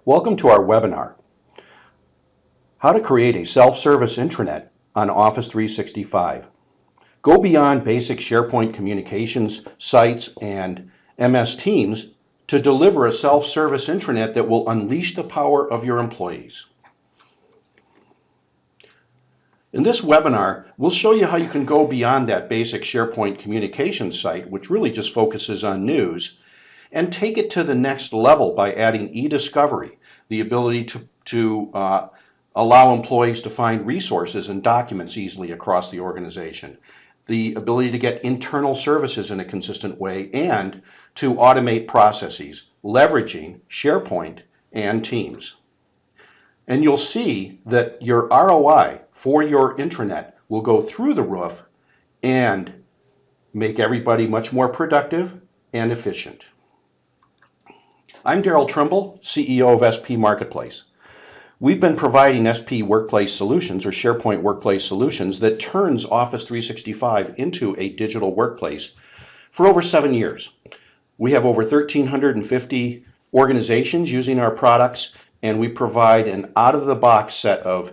Welcome to our webinar, How to Create a Self-Service Intranet on Office 365. Go beyond basic SharePoint communications sites and MS Teams to deliver a self-service intranet that will unleash the power of your employees. In this webinar, we'll show you how you can go beyond that basic SharePoint communications site, which really just focuses on news, and take it to the next level by adding e-discovery, the ability to allow employees to find resources and documents easily across the organization, the ability to get internal services in a consistent way, and to automate processes, leveraging SharePoint and Teams. And you'll see that your ROI for your intranet will go through the roof and make everybody much more productive and efficient. I'm Darrell Trimble, CEO of SP Marketplace. We've been providing SP Workplace Solutions or SharePoint Workplace Solutions that turns Office 365 into a digital workplace for over 7 years. We have over 1,350 organizations using our products, and we provide an out-of-the-box set of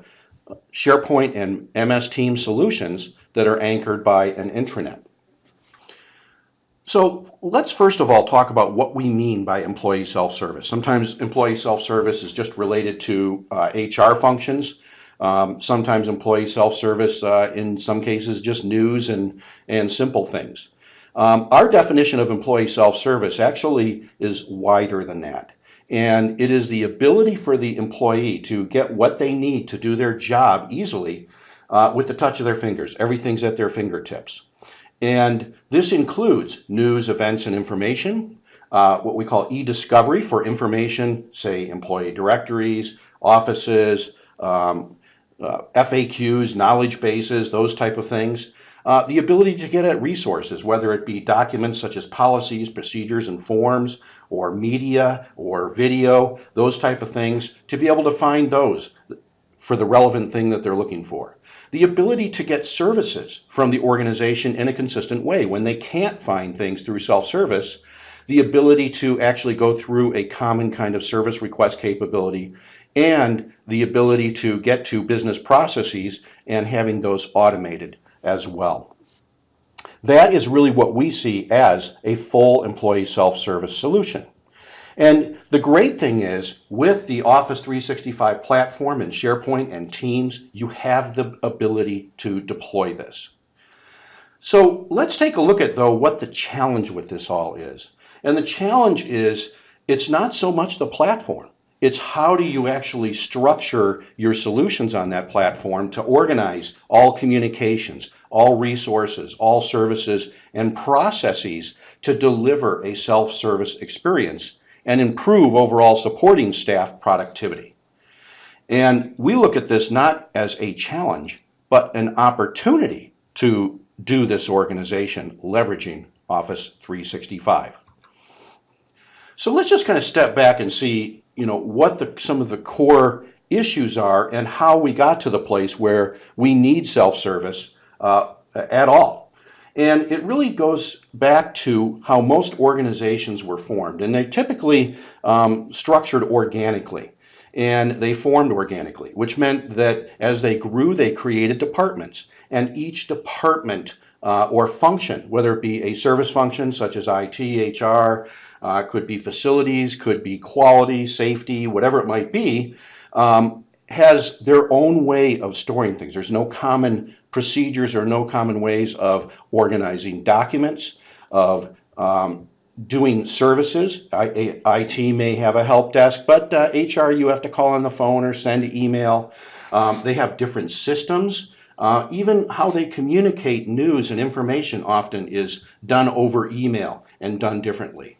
SharePoint and MS Teams solutions that are anchored by an intranet. So let's first of all talk about what we mean by employee self-service. Sometimes employee self-service is just related to HR functions. Sometimes employee self-service, in some cases, just news and simple things. Our definition of employee self-service actually is wider than that. And it is the ability for the employee to get what they need to do their job easily with the touch of their fingers. Everything's at their fingertips. And this includes news, events, and information, what we call e-discovery for information, say employee directories, offices, FAQs, knowledge bases, those type of things. The ability to get at resources, whether it be documents such as policies, procedures, and forms, or media, or video, those type of things, to be able to find those for the relevant thing that they're looking for. The ability to get services from the organization in a consistent way. When they can't find things through self-service, the ability to actually go through a common kind of service request capability, and the ability to get to business processes and having those automated as well. That is really what we see as a full employee self-service solution. And the great thing is, with the Office 365 platform and SharePoint and Teams, you have the ability to deploy this. So let's take a look at, though, what the challenge with this all is. And the challenge is, it's not so much the platform. It's how do you actually structure your solutions on that platform to organize all communications, all resources, all services, and processes to deliver a self-service experience and improve overall supporting staff productivity. And we look at this not as a challenge, but an opportunity to do this organization leveraging Office 365. So let's just kind of step back and see, what some of the core issues are and how we got to the place where we need self-service at all. And it really goes back to how most organizations were formed. And they're typically structured organically. And they formed organically, which meant that as they grew, they created departments. And each department or function, whether it be a service function such as IT, HR, could be facilities, could be quality, safety, whatever it might be, has their own way of storing things. There's no common procedures or no common ways of organizing documents, of doing services. IT may have a help desk, but HR, you have to call on the phone or send email. They have different systems. Even how they communicate news and information often is done over email and done differently.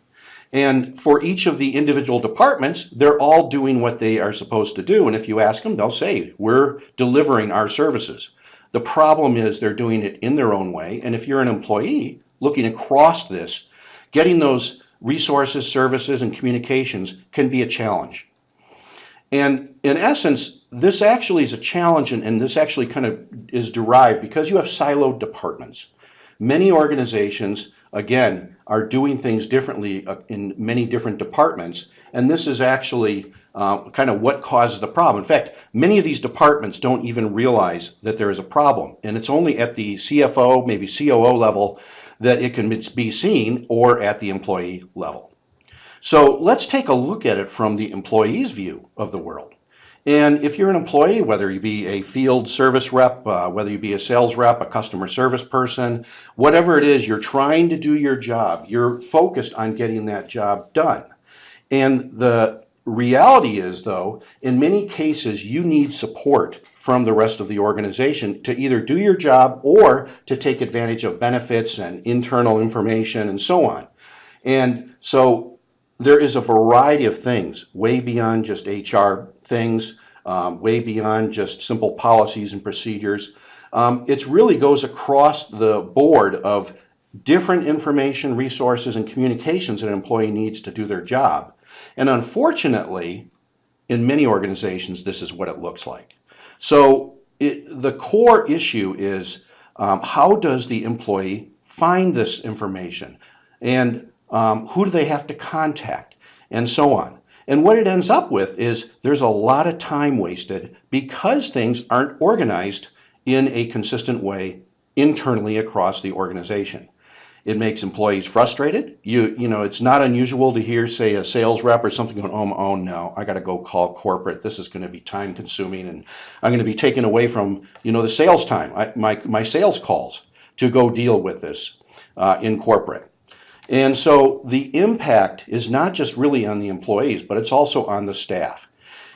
And for each of the individual departments, they're all doing what they are supposed to do. And if you ask them, they'll say, we're delivering our services. The problem is they're doing it in their own way. And if you're an employee looking across this, getting those resources, services, and communications can be a challenge. And in essence, this actually is a challenge, and this actually kind of is derived because you have siloed departments. Many organizations, again, are doing things differently in many different departments, and this is actually kind of what causes the problem. In fact, many of these departments don't even realize that there is a problem, and it's only at the CFO, maybe COO level that it can be seen, or at the employee level. So let's take a look at it from the employee's view of the world. And if you're an employee, whether you be a field service rep, whether you be a sales rep, a customer service person, whatever it is, you're trying to do your job. You're focused on getting that job done. And the reality is, though, in many cases, you need support from the rest of the organization to either do your job or to take advantage of benefits and internal information and so on. And so there is a variety of things way beyond just HR things, way beyond just simple policies and procedures. It really goes across the board of different information, resources, and communications that an employee needs to do their job. And unfortunately, in many organizations, this is what it looks like. So the core issue is how does the employee find this information? And who do they have to contact? And so on. And what it ends up with is there's a lot of time wasted because things aren't organized in a consistent way internally across the organization. It makes employees frustrated. You know, it's not unusual to hear, say, a sales rep or something going, oh no, I got to go call corporate. This is going to be time consuming, and I'm going to be taken away from, the sales time, my sales calls to go deal with this in corporate. And so the impact is not just really on the employees, but it's also on the staff.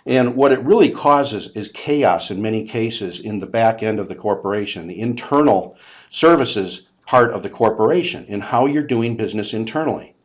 And what it really causes is chaos in many cases in the back end of the corporation, the internal services part of the corporation, in how you're doing business internally.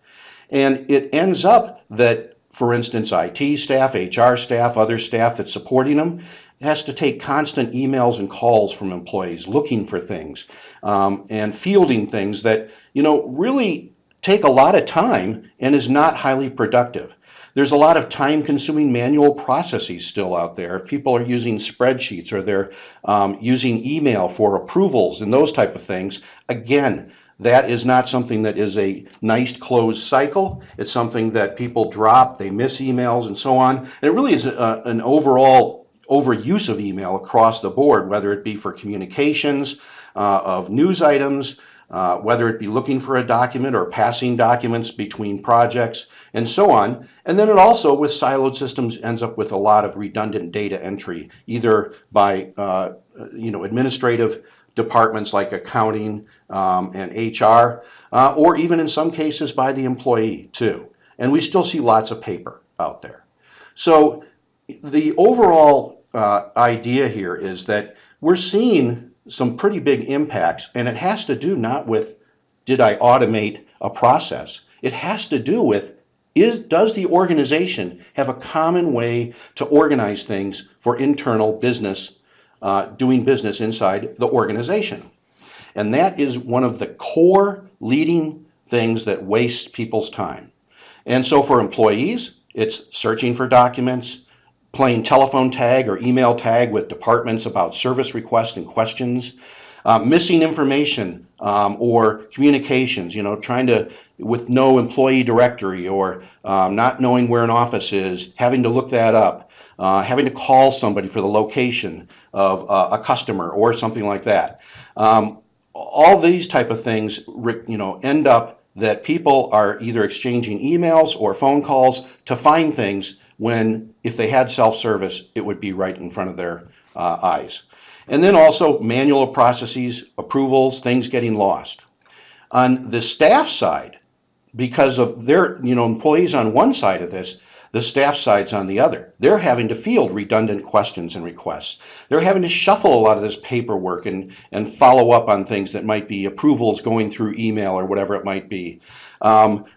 And it ends up that, for instance, IT staff, HR staff, other staff that's supporting them has to take constant emails and calls from employees looking for things and fielding things that, really take a lot of time and is not highly productive. There's a lot of time-consuming manual processes still out there. If people are using spreadsheets or they're using email for approvals and those type of things, again, that is not something that is a nice closed cycle. It's something that people drop, they miss emails and so on. And it really is an overall overuse of email across the board, whether it be for communications of news items, whether it be looking for a document or passing documents between projects, and so on. And then it also, with siloed systems, ends up with a lot of redundant data entry, either by administrative departments like accounting and HR, or even in some cases by the employee too. And we still see lots of paper out there. So the overall idea here is that we're seeing some pretty big impacts, and it has to do not with, did I automate a process? It has to do with, does the organization have a common way to organize things for internal business, doing business inside the organization? And that is one of the core leading things that wastes people's time. And so for employees, it's searching for documents, playing telephone tag or email tag with departments about service requests and questions, missing information or communications, trying to, with no employee directory, or not knowing where an office is, having to look that up, having to call somebody for the location of a customer or something like that. All these type of things, end up that people are either exchanging emails or phone calls to find things when, if they had self-service, it would be right in front of their eyes. And then also manual processes, approvals, things getting lost. On the staff side, because of their employees on one side of this, the staff side's on the other. They're having to field redundant questions and requests. They're having to shuffle a lot of this paperwork and follow up on things that might be approvals going through email or whatever it might be.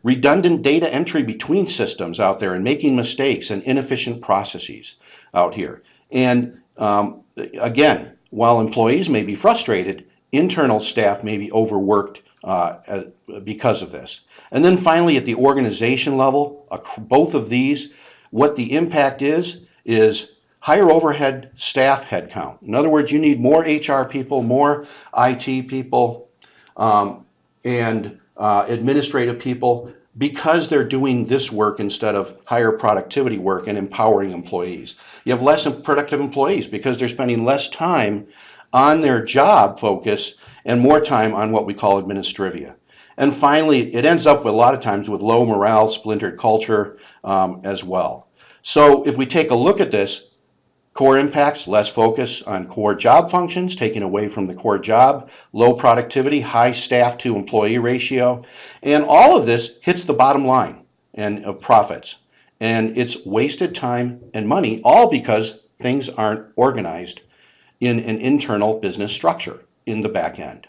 Redundant data entry between systems out there and making mistakes and inefficient processes out here. And again, while employees may be frustrated, internal staff may be overworked because of this. And then finally, at the organization level, both of these, what the impact is higher overhead staff headcount. In other words, you need more HR people, more IT people, and administrative people because they're doing this work instead of higher productivity work and empowering employees. You have less productive employees because they're spending less time on their job focus and more time on what we call administrivia. And finally, it ends up with, a lot of times, with low morale, splintered culture as well. So if we take a look at this, core impacts: less focus on core job functions, taking away from the core job, low productivity, high staff to employee ratio, and all of this hits the bottom line and of profits. And it's wasted time and money, all because things aren't organized in an internal business structure in the back end.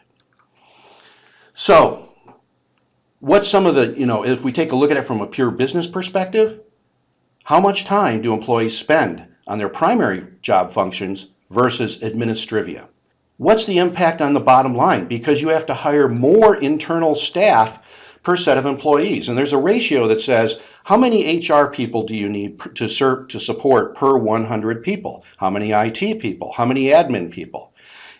So what's some of the, if we take a look at it from a pure business perspective, how much time do employees spend on their primary job functions versus administrivia? What's the impact on the bottom line? Because you have to hire more internal staff per set of employees. And there's a ratio that says, how many HR people do you need to support per 100 people? How many IT people? How many admin people?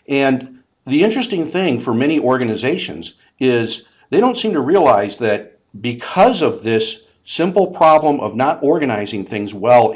And the interesting thing for many organizations is they don't seem to realize that because of this simple problem of not organizing things well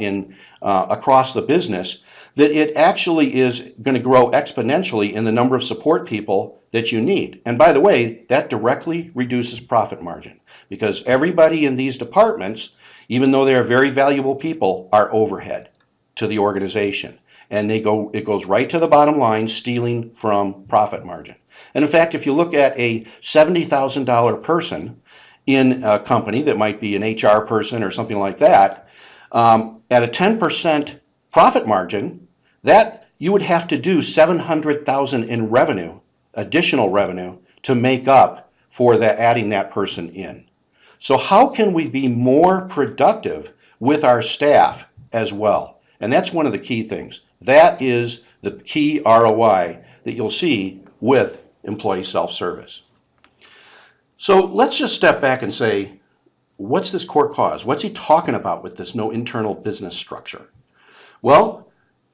across the business, that it actually is going to grow exponentially in the number of support people that you need. And by the way, that directly reduces profit margin, because everybody in these departments, even though they are very valuable people, are overhead to the organization. And it goes right to the bottom line, stealing from profit margin. And in fact, if you look at a $70,000 person in a company that might be an HR person or something like that, at a 10% profit margin, that you would have to do $700,000 in revenue, additional revenue, to make up for that, adding that person in. So how can we be more productive with our staff as well? And that's one of the key things. That is the key ROI that you'll see with employee self-service. So let's just step back and say, what's this core cause? What's he talking about with this no internal business structure? Well,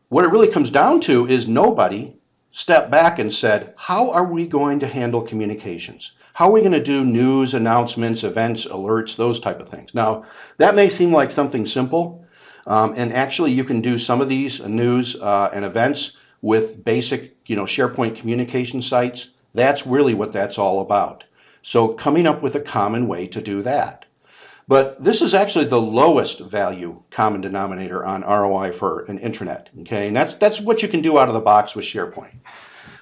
what it really comes down to is nobody stepped back and said, how are we going to handle communications? How are we going to do news, announcements, events, alerts, those type of things? Now, that may seem like something simple, and actually you can do some of these news and events with basic, SharePoint communication sites. That's really what that's all about. So coming up with a common way to do that. But this is actually the lowest value common denominator on ROI for an intranet, okay? And that's what you can do out of the box with SharePoint.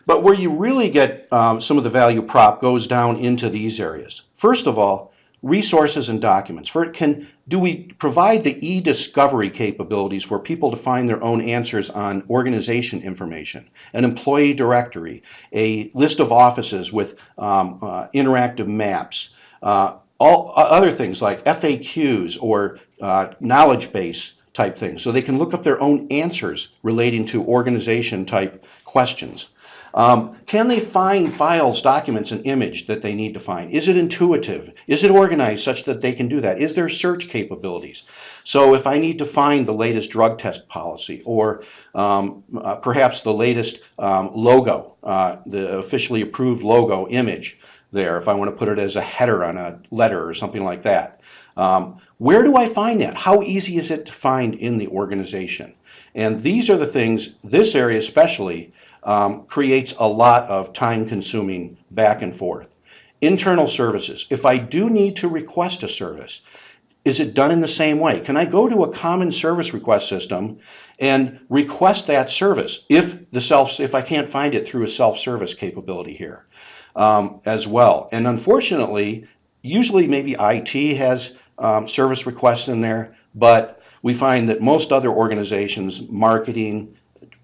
But where you really get some of the value prop goes down into these areas. First of all, resources and documents. Do we provide the e-discovery capabilities for people to find their own answers on organization information, an employee directory, a list of offices with interactive maps, all other things like FAQs or knowledge base type things, so they can look up their own answers relating to organization type questions. Can they find files, documents, and image that they need to find? Is it intuitive? Is it organized such that they can do that? Is there search capabilities? So if I need to find the latest drug test policy, or perhaps the latest logo, the officially approved logo image there, if I want to put it as a header on a letter or something like that. Where do I find that? How easy is it to find in the organization? And these are the things, this area especially, creates a lot of time-consuming back and forth. Internal services. If I do need to request a service, is it done in the same way? Can I go to a common service request system and request that service if I can't find it through a self-service capability here as well? And unfortunately, usually maybe IT has service requests in there, but we find that most other organizations, marketing,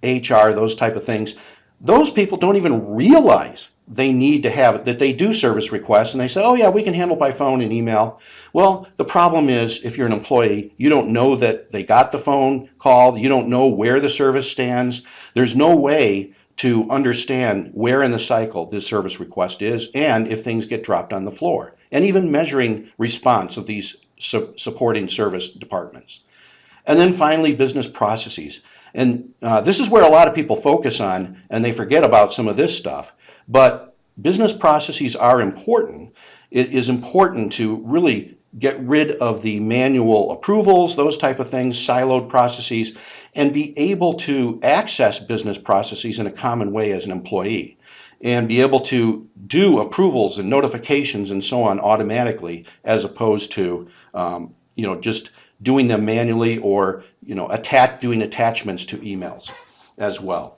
HR, those type of things, those people don't even realize they need to have it, that they do service requests, and they say, oh yeah, we can handle by phone and email. Well, the problem is, if you're an employee, you don't know that they got the phone call, you don't know where the service stands. There's no way to understand where in the cycle this service request is, and if things get dropped on the floor, and even measuring response of these supporting service departments. And then finally, business processes. And this is where a lot of people focus on, and they forget about some of this stuff. But business processes are important. It is important to really get rid of the manual approvals, those type of things, siloed processes, and be able to access business processes in a common way as an employee, and be able to do approvals and notifications and so on automatically, as opposed to just doing them manually, or doing attachments to emails as well.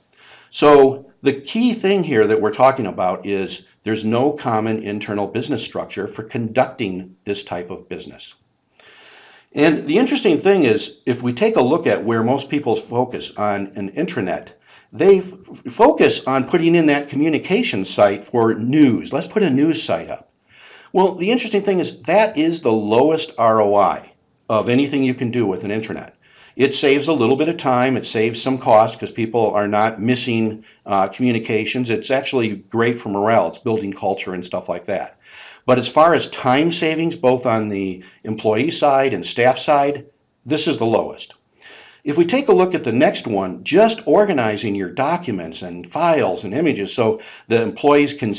So the key thing here that we're talking about is there's no common internal business structure for conducting this type of business. And the interesting thing is, if we take a look at where most people focus on an intranet, they focus on putting in that communication site for news. Let's put a news site up. Well, the interesting thing is that is the lowest ROI of anything you can do with an intranet. It saves a little bit of time, it saves some cost because people are not missing communications. It's actually great for morale, it's building culture and stuff like that. But as far as time savings, both on the employee side and staff side, this is the lowest. If we take a look at the next one, just organizing your documents and files and images so the employees can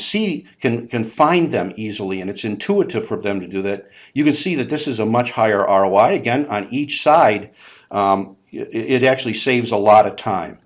find them easily, and it's intuitive for them to do that, you can see that this is a much higher ROI. Again, on each side, it actually saves a lot of time.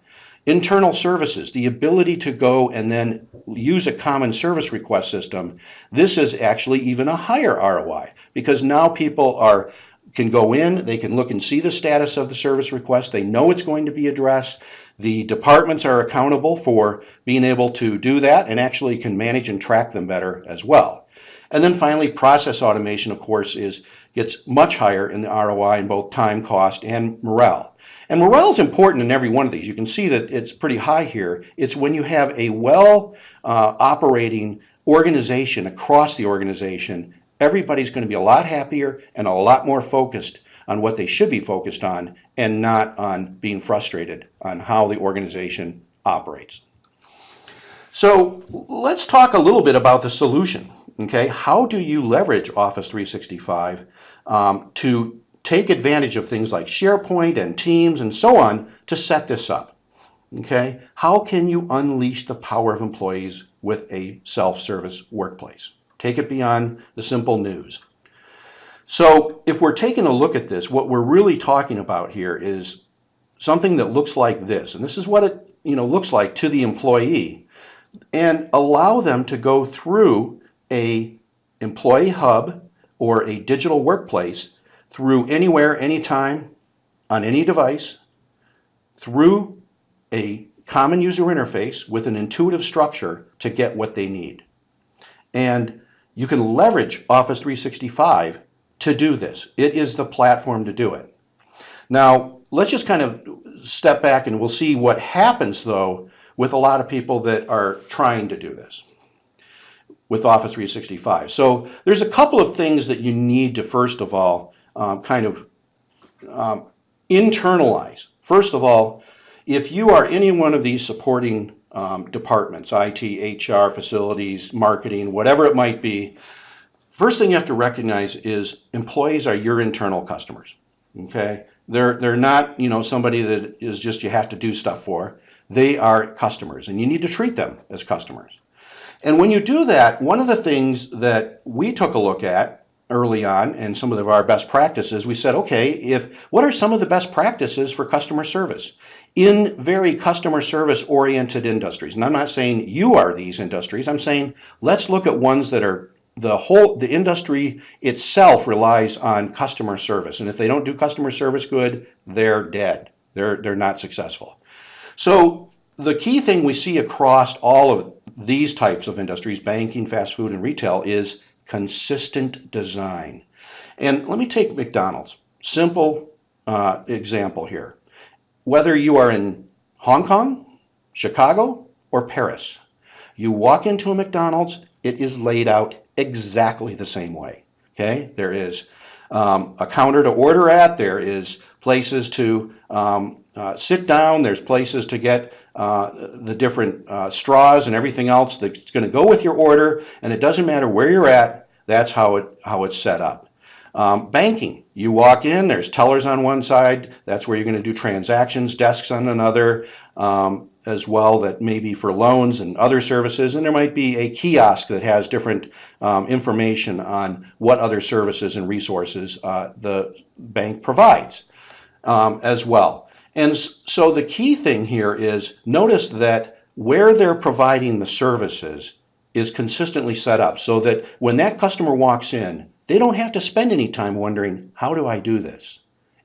Internal services, the ability to go and then use a common service request system, this is actually even a higher ROI, because now people can go in, they can look and see the status of the service request, they know it's going to be addressed, the departments are accountable for being able to do that and actually can manage and track them better as well. And then finally, process automation, of course, gets much higher in the ROI in both time, cost, and morale. And morale is important in every one of these. You can see that it's pretty high here. It's when you have a operating organization across the organization, everybody's going to be a lot happier and a lot more focused on what they should be focused on, and not on being frustrated on how the organization operates. So let's talk a little bit about the solution. Okay, how do you leverage Office 365 to take advantage of things like SharePoint and Teams and so on to set this up? Okay, how can you unleash the power of employees with a self-service workplace? Take it beyond the simple news. So if we're taking a look at this, what we're really talking about here is something that looks like this, and this is what it looks like to the employee, and allow them to go through a employee hub or a digital workplace through anywhere, anytime, on any device, through a common user interface with an intuitive structure to get what they need. And you can leverage Office 365 to do this. It is the platform to do it. Now, let's just kind of step back and we'll see what happens, though, with a lot of people that are trying to do this with Office 365. So there's a couple of things that you need to, first of all, internalize. First of all, if you are any one of these supporting departments, IT, HR, facilities, marketing, whatever it might be, first thing you have to recognize is employees are your internal customers. Okay, they're not somebody that is just you have to do stuff for. They are customers, and you need to treat them as customers. And when you do that, one of the things that we took a look at early on, and some of our best practices, we said, okay, what are some of the best practices for customer service in very customer service oriented industries? And I'm not saying you are these industries. I'm saying let's look at ones that are the industry itself relies on customer service. And if they don't do customer service good, they're dead. They're not successful. So the key thing we see across all of these types of industries, banking, fast food, and retail, is consistent design. And let me take McDonald's. Simple example here. Whether you are in Hong Kong, Chicago, or Paris, you walk into a McDonald's, it is laid out exactly the same way. Okay, there is a counter to order at, there is places to sit down, there's places to get the different straws and everything else that's going to go with your order, and it doesn't matter where you're at, that's how it's set up. Banking, you walk in, there's tellers on one side, that's where you're going to do transactions, desks on another, as well that may be for loans and other services, and there might be a kiosk that has different information on what other services and resources the bank provides as well. And so the key thing here is notice that where they're providing the services is consistently set up so that when that customer walks in, they don't have to spend any time wondering, how do I do this?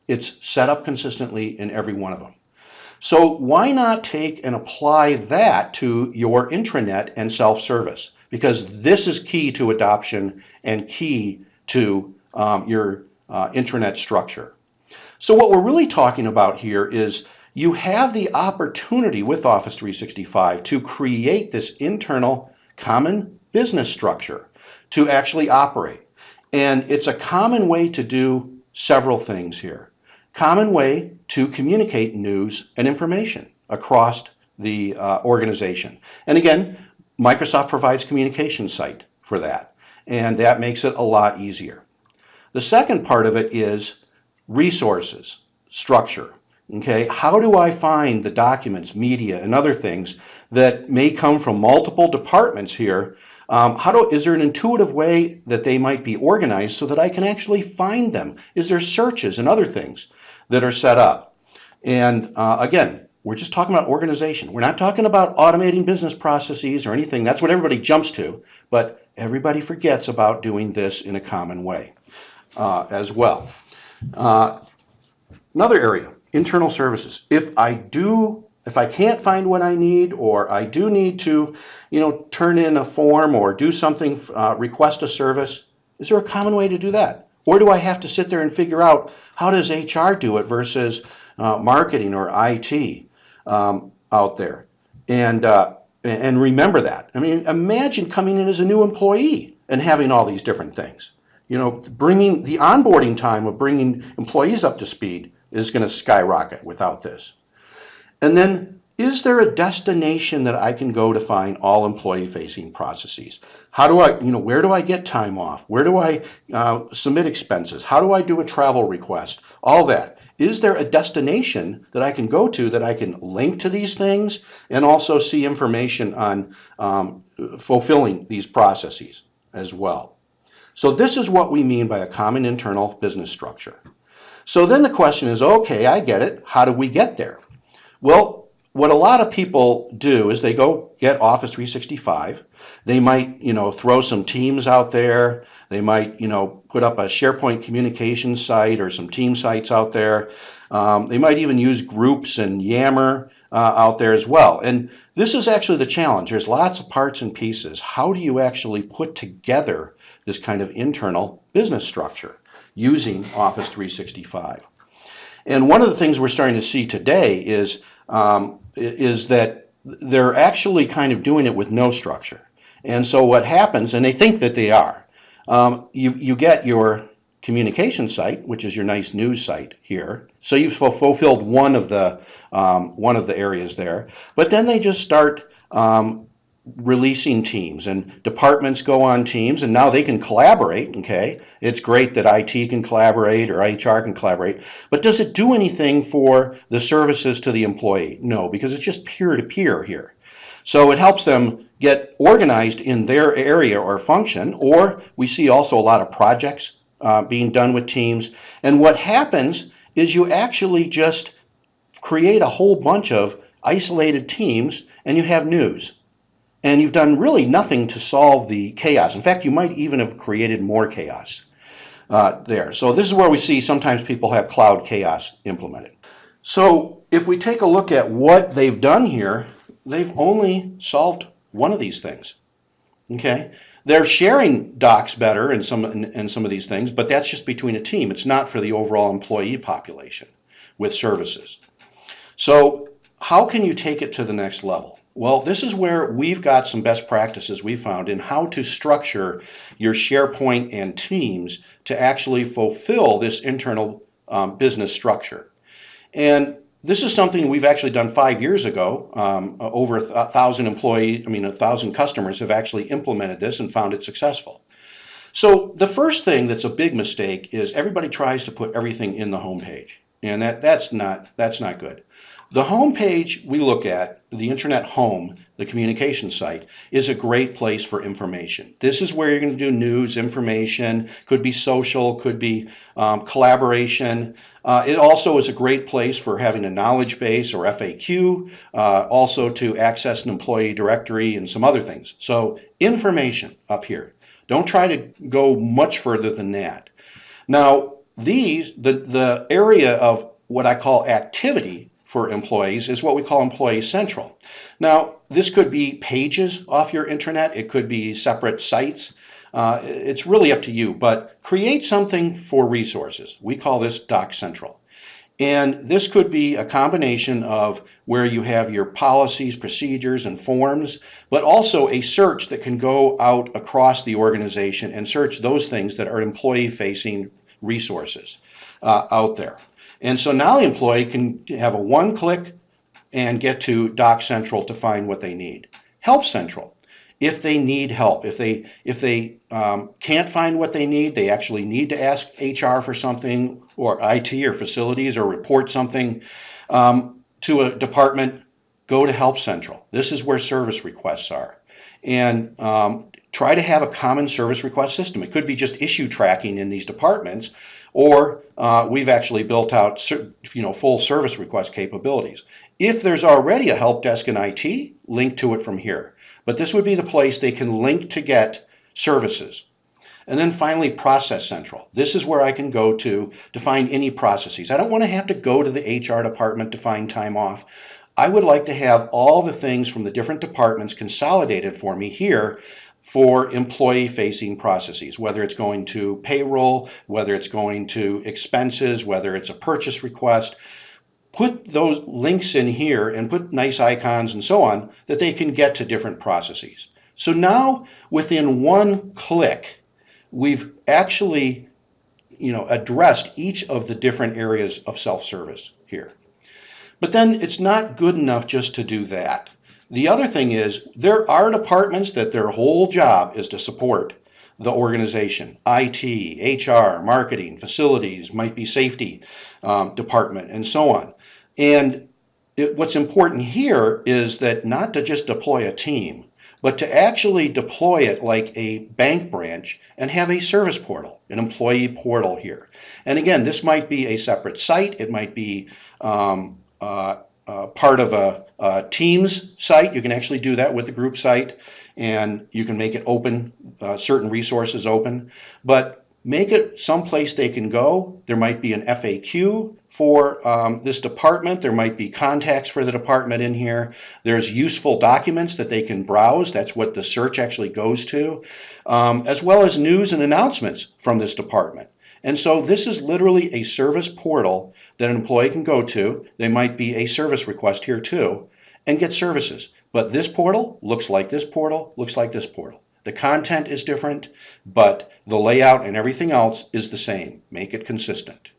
It's set up consistently in every one of them. So why not take and apply that to your intranet and self-service? Because this is key to adoption and key to your intranet structure. So what we're really talking about here is you have the opportunity with Office 365 to create this internal common business structure to actually operate. And it's a common way to do several things here. Common way to communicate news and information across the organization. And again, Microsoft provides communication site for that, and that makes it a lot easier. The second part of it is resources, structure. Okay, how do I find the documents, media, and other things that may come from multiple departments here? Is there an intuitive way that they might be organized so that I can actually find them? Is there searches and other things that are set up? And again, we're just talking about organization. We're not talking about automating business processes or anything. That's what everybody jumps to, but everybody forgets about doing this in a common way as well. Another area, internal services. If I can't find what I need, or I do need to, turn in a form or do something, request a service, is there a common way to do that? Or do I have to sit there and figure out how does HR do it versus marketing or IT out there? And remember that. I mean, imagine coming in as a new employee and having all these different things. Bringing the onboarding time of bringing employees up to speed is going to skyrocket without this. And then, is there a destination that I can go to find all employee-facing processes? How do I, where do I get time off? Where do I submit expenses? How do I do a travel request? All that. Is there a destination that I can go to that I can link to these things and also see information on fulfilling these processes as well? So this is what we mean by a common internal business structure. So then the question is, okay, I get it. How do we get there? Well, what a lot of people do is they go get Office 365. They might, throw some Teams out there. They might, put up a SharePoint communication site or some team sites out there. They might even use groups and Yammer out there as well. And this is actually the challenge. There's lots of parts and pieces. How do you actually put together this kind of internal business structure using Office 365? And one of the things we're starting to see today is that they're actually kind of doing it with no structure. And so what happens, and they think that they are, you get your communication site, which is your nice news site here. So you've fulfilled one of the areas there. But then they just start releasing teams, and departments go on teams, and now they can collaborate. Okay, it's great that IT can collaborate or HR can collaborate, but does it do anything for the services to the employee? No, because it's just peer-to-peer here. So it helps them get organized in their area or function, or we see also a lot of projects being done with teams. And what happens is you actually just create a whole bunch of isolated teams, and you have news. And you've done really nothing to solve the chaos. In fact, you might even have created more chaos there. So this is where we see sometimes people have cloud chaos implemented. So if we take a look at what they've done here, they've only solved one of these things. Okay, they're sharing docs better in some of these things, but that's just between a team. It's not for the overall employee population with services. So how can you take it to the next level? Well, this is where we've got some best practices we found in how to structure your SharePoint and Teams to actually fulfill this internal business structure. And this is something we've actually done 5 years ago. Over 1,000 customers have actually implemented this and found it successful. So the first thing that's a big mistake is everybody tries to put everything in the home page, and that's not good. The home page we look at, the Intranet home, the communication site, is a great place for information. This is where you're going to do news, information, could be social, could be collaboration. It also is a great place for having a knowledge base or FAQ, also to access an employee directory and some other things. So information up here. Don't try to go much further than that. Now, the area of what I call activity for employees is what we call Employee Central. Now, this could be pages off your intranet. It could be separate sites. It's really up to you, but create something for resources. We call this Doc Central. And this could be a combination of where you have your policies, procedures, and forms, but also a search that can go out across the organization and search those things that are employee-facing resources out there. And so now the employee can have a one-click and get to Doc Central to find what they need. Help Central, if they need help. If they can't find what they need, they actually need to ask HR for something, or IT or facilities, or report something to a department, go to Help Central. This is where service requests are. And try to have a common service request system. It could be just issue tracking in these departments, or we've actually built out full service request capabilities. If there's already a help desk in IT, link to it from here. But this would be the place they can link to get services. And then finally, Process Central. This is where I can go to find any processes. I don't want to have to go to the HR department to find time off. I would like to have all the things from the different departments consolidated for me here for employee-facing processes, whether it's going to payroll, whether it's going to expenses, whether it's a purchase request. Put those links in here and put nice icons and so on that they can get to different processes. So now within one click, we've actually addressed each of the different areas of self-service here. But then it's not good enough just to do that. The other thing is there are departments that their whole job is to support the organization. IT, HR, marketing, facilities, might be safety department, and so on. And what's important here is that not to just deploy a team, but to actually deploy it like a bank branch and have a service portal, an employee portal here. And again, this might be a separate site. It might be part of a Teams site. You can actually do that with the group site, and you can make it open, certain resources open, but make it someplace they can go. There might be an FAQ for this department. There might be contacts for the department in here. There's useful documents that they can browse. That's what the search actually goes to, as well as news and announcements from this department. And so this is literally a service portal that an employee can go to. There might be a service request here too, and get services. But this portal looks like this portal, looks like this portal. The content is different, but the layout and everything else is the same. Make it consistent.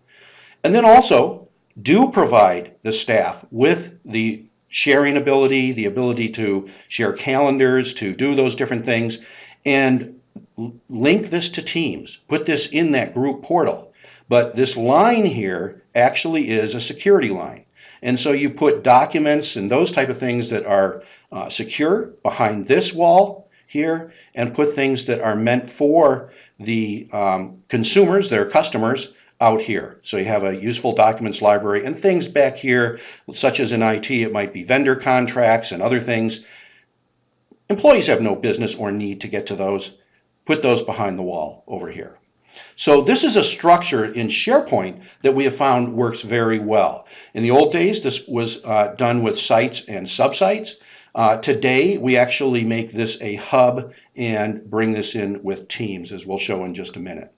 And then also, do provide the staff with the sharing ability, the ability to share calendars, to do those different things, and link this to Teams. Put this in that group portal. But this line here actually is a security line. And so you put documents and those type of things that are secure behind this wall here, and put things that are meant for the consumers, their customers, out here. So you have a useful documents library and things back here, such as in IT, it might be vendor contracts and other things. Employees have no business or need to get to those. Put those behind the wall over here. So this is a structure in SharePoint that we have found works very well. In the old days, this was done with sites and subsites. Today, we actually make this a hub and bring this in with Teams, as we'll show in just a minute.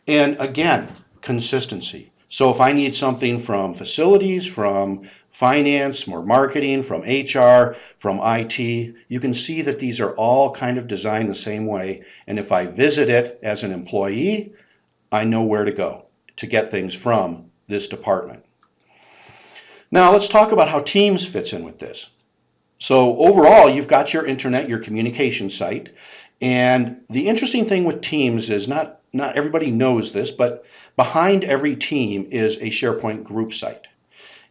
And again, consistency. So if I need something from facilities, from finance, more marketing, from HR, from IT, you can see that these are all kind of designed the same way. And if I visit it as an employee, I know where to go to get things from this department. Now let's talk about how Teams fits in with this. So overall, you've got your intranet, your communication site. And the interesting thing with Teams is not everybody knows this, but behind every team is a SharePoint group site.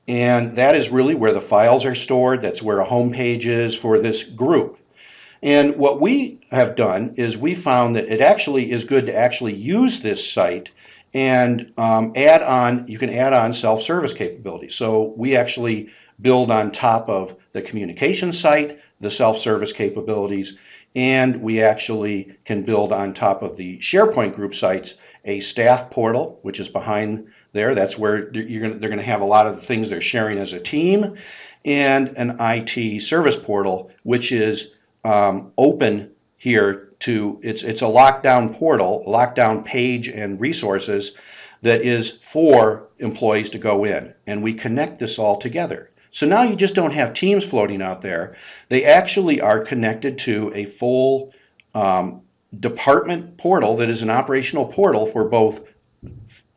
And that is really where the files are stored. That's where a home page is for this group. And what we have done is we found that it actually is good to actually use this site and you can add on self-service capabilities. So we actually build on top of the communication site, the self-service capabilities, and we actually can build on top of the SharePoint group sites a staff portal, which is behind there. That's where they're going to have a lot of the things they're sharing as a team, and an IT service portal, which is open here to, it's a lockdown portal, lockdown page and resources that is for employees to go in. And we connect this all together. So now you just don't have teams floating out there. They actually are connected to a full department portal that is an operational portal for both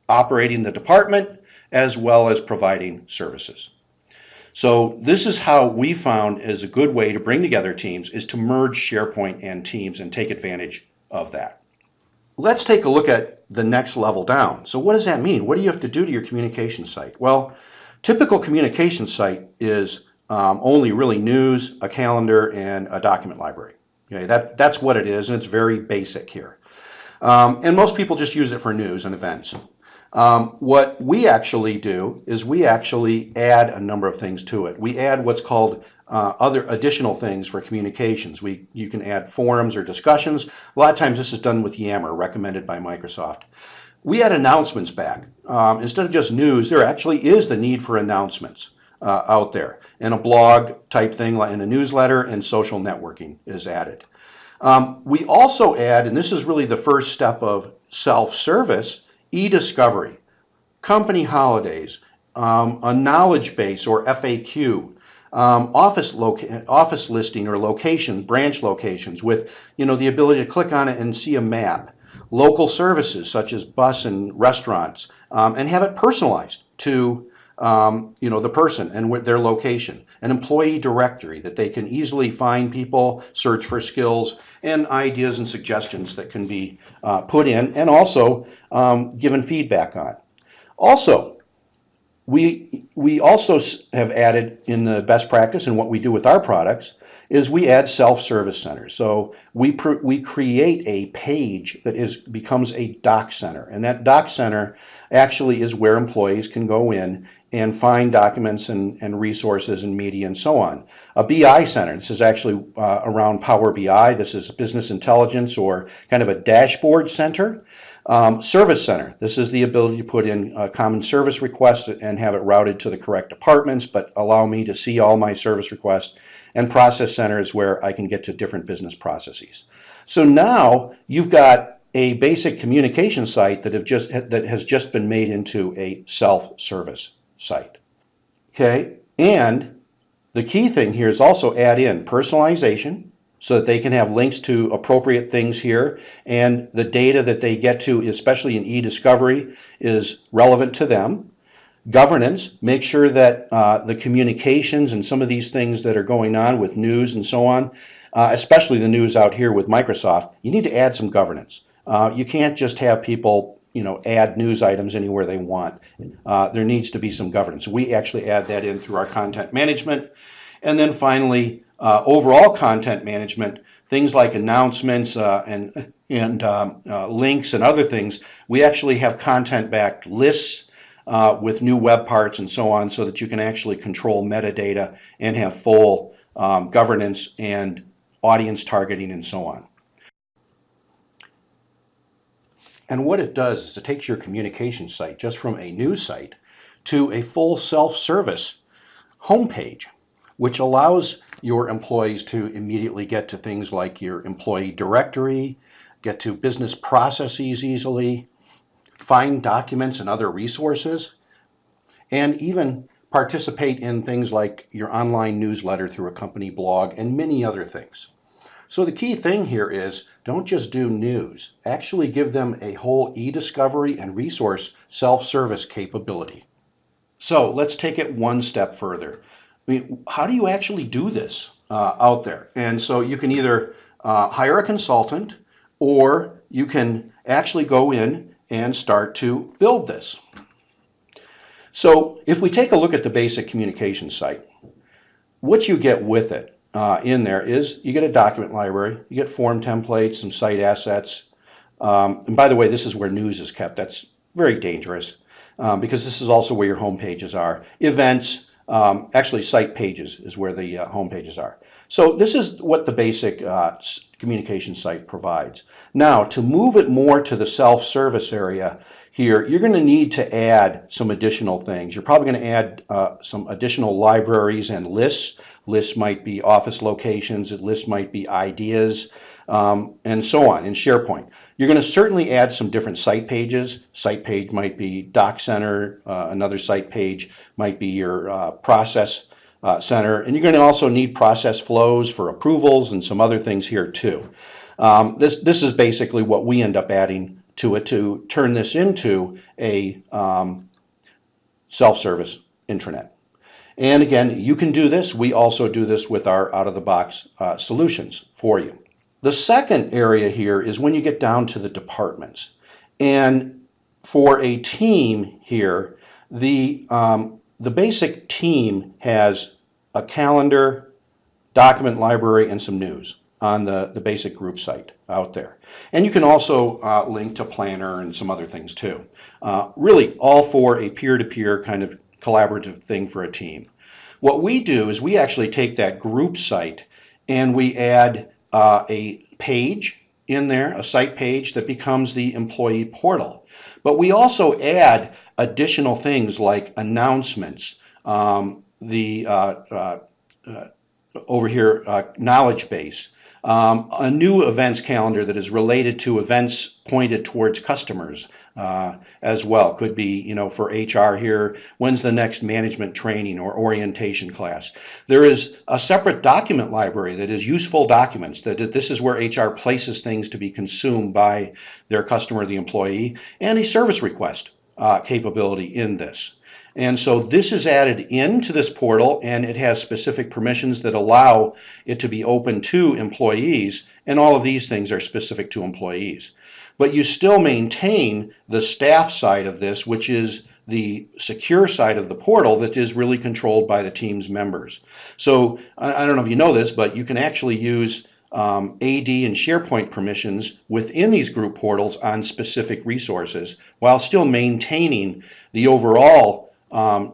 operating the department as well as providing services. So this is how we found is a good way to bring together teams, is to merge SharePoint and Teams and take advantage of that. Let's take a look at the next level down. So what does that mean? What do you have to do to your communication site? Well, typical communication site is only really news, a calendar, and a document library. Okay, that's what it is, and it's very basic here. And most people just use it for news and events. What we actually do is we actually add a number of things to it. We add what's called other additional things for communications. You can add forums or discussions. A lot of times this is done with Yammer, recommended by Microsoft. We add announcements back. Instead of just news, there actually is the need for announcements out there. And a blog type thing, like in a newsletter, and social networking is added. We also add, and this is really the first step of self-service, e-discovery, company holidays, a knowledge base or FAQ, office listing or location, branch locations with the ability to click on it and see a map, local services such as bus and restaurants, and have it personalized to the person and their location, an employee directory that they can easily find people, search for skills and ideas and suggestions that can be put in, and also given feedback on. Also, we also have added in the best practice, and what we do with our products is we add self-service centers. So we create a page that becomes a doc center, and that doc center actually is where employees can go in and find documents and resources and media and so on. A BI center, this is actually around Power BI. This is business intelligence or kind of a dashboard center. Service center, this is the ability to put in common service requests and have it routed to the correct departments, but allow me to see all my service requests. And process center is where I can get to different business processes. So now you've got a basic communication site that has just been made into a self-service site. Okay, and the key thing here is also add in personalization so that they can have links to appropriate things here, and the data that they get to, especially in e-discovery, is relevant to them. Governance, make sure that the communications and some of these things that are going on with news and so on, especially the news out here with Microsoft, you need to add some governance. You can't just have people add news items anywhere they want. There needs to be some governance. We actually add that in through our content management. And then finally, overall content management, things like announcements and links and other things. We actually have content-backed lists with new web parts and so on, so that you can actually control metadata and have full governance and audience targeting and so on. And what it does is it takes your communication site just from a news site to a full self-service homepage, which allows your employees to immediately get to things like your employee directory, get to business processes easily, find documents and other resources, and even participate in things like your online newsletter through a company blog and many other things. So the key thing here is don't just do news. Actually give them a whole e-discovery and resource self-service capability. So let's take it one step further. I mean, how do you actually do this out there? And so you can either hire a consultant, or you can actually go in and start to build this. So if we take a look at the basic communication site, what you get with it in there is you get a document library, you get form templates, some site assets. And by the way, this is where news is kept. That's very dangerous because this is also where your home pages are. Events, actually site pages is where the home pages are. So this is what the basic communication site provides. Now, to move it more to the self-service area here, you're going to need to add some additional things. You're probably going to add some additional libraries and lists. Lists might be office locations, lists might be ideas, and so on in SharePoint. You're going to certainly add some different site pages. Site page might be Doc Center, another site page might be your process center, and you're going to also need process flows for approvals and some other things here too. This is basically what we end up adding to it to turn this into a self-service intranet. And again, you can do this. We also do this with our out-of-the-box solutions for you. The second area here is when you get down to the departments. And for a team here, the basic team has a calendar, document library, and some news on the basic group site out there. And you can also link to Planner and some other things too. Really all for a peer-to-peer kind of collaborative thing for a team. What we do is we actually take that group site and we add a page in there, a site page that becomes the employee portal. But we also add additional things like announcements, over here, knowledge base, a new events calendar that is related to events pointed towards customers as well. Could be, you know, for HR here, when's the next management training or orientation class. There is a separate document library that is useful documents, that this is where HR places things to be consumed by their customer, the employee, and a service request capability in this. And so this is added into this portal, and it has specific permissions that allow it to be open to employees, and all of these things are specific to employees. But you still maintain the staff side of this, which is the secure side of the portal that is really controlled by the team's members. So I don't know if you know this, but you can actually use AD and SharePoint permissions within these group portals on specific resources while still maintaining the overall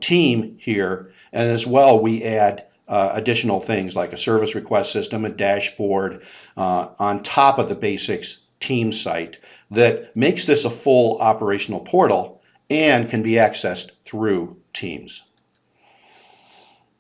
team here. And as well, we add additional things like a service request system, a dashboard on top of the basics team site that makes this a full operational portal and can be accessed through Teams.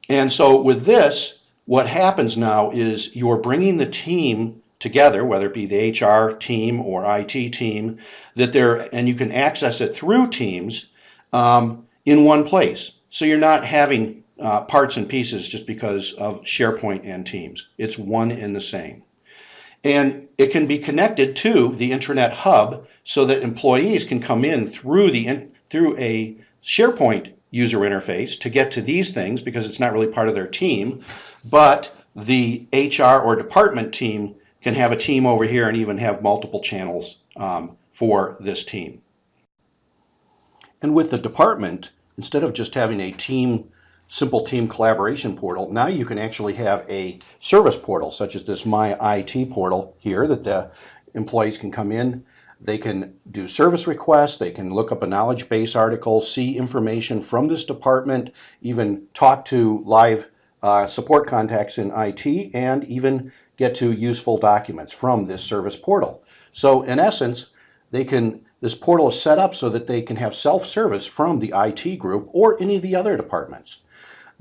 And so with this, what happens now is you're bringing the team together, whether it be the HR team or IT team, and you can access it through Teams in one place. So you're not having parts and pieces just because of SharePoint and Teams. It's one and the same. And it can be connected to the Intranet Hub so that employees can come in through a SharePoint user interface to get to these things because it's not really part of their team. But the HR or department team can have a team over here and even have multiple channels for this team. And with the department, instead of just having a simple team collaboration portal, now you can actually have a service portal, such as this My IT portal here, that the employees can come in. They can do service requests, they can look up a knowledge base article, see information from this department, even talk to live support contacts in IT, and even get to useful documents from this service portal. So in essence, this portal is set up so that they can have self-service from the IT group or any of the other departments.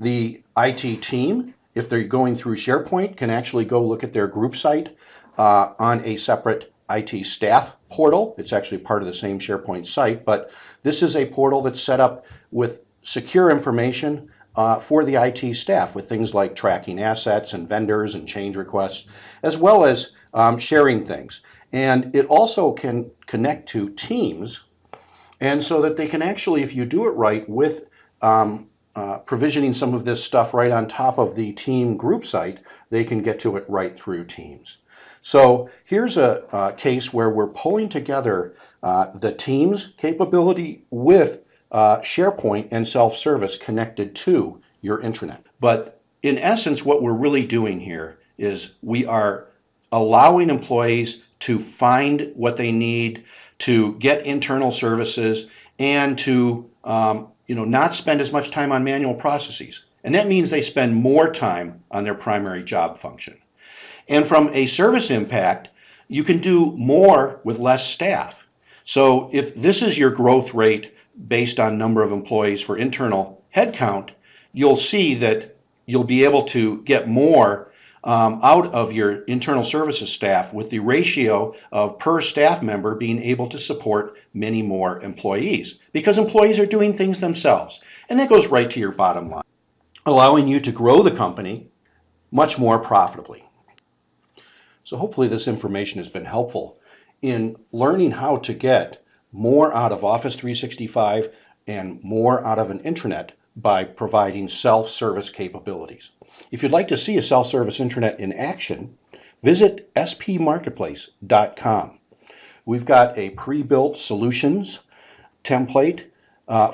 The IT team, if they're going through SharePoint, can actually go look at their group site on a separate IT staff portal. It's actually part of the same SharePoint site, but this is a portal that's set up with secure information for the IT staff with things like tracking assets and vendors and change requests, as well as sharing things. And it also can connect to Teams, and so that they can actually, if you do it right with provisioning some of this stuff right on top of the team group site, they can get to it right through Teams. So here's a case where we're pulling together the Teams capability with SharePoint and self-service connected to your intranet. But in essence, what we're really doing here is we are allowing employees to find what they need, to get internal services, and to not spend as much time on manual processes. And that means they spend more time on their primary job function. And from a service impact, you can do more with less staff. So if this is your growth rate based on number of employees for internal headcount, you'll see that you'll be able to get more out of your internal services staff with the ratio of per staff member being able to support many more employees, because employees are doing things themselves. And that goes right to your bottom line, allowing you to grow the company much more profitably. So hopefully this information has been helpful in learning how to get more out of Office 365 and more out of an intranet by providing self-service capabilities. If you'd like to see a self-service intranet in action, visit spmarketplace.com. We've got a pre-built solutions template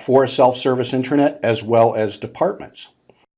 for a self-service intranet as well as departments.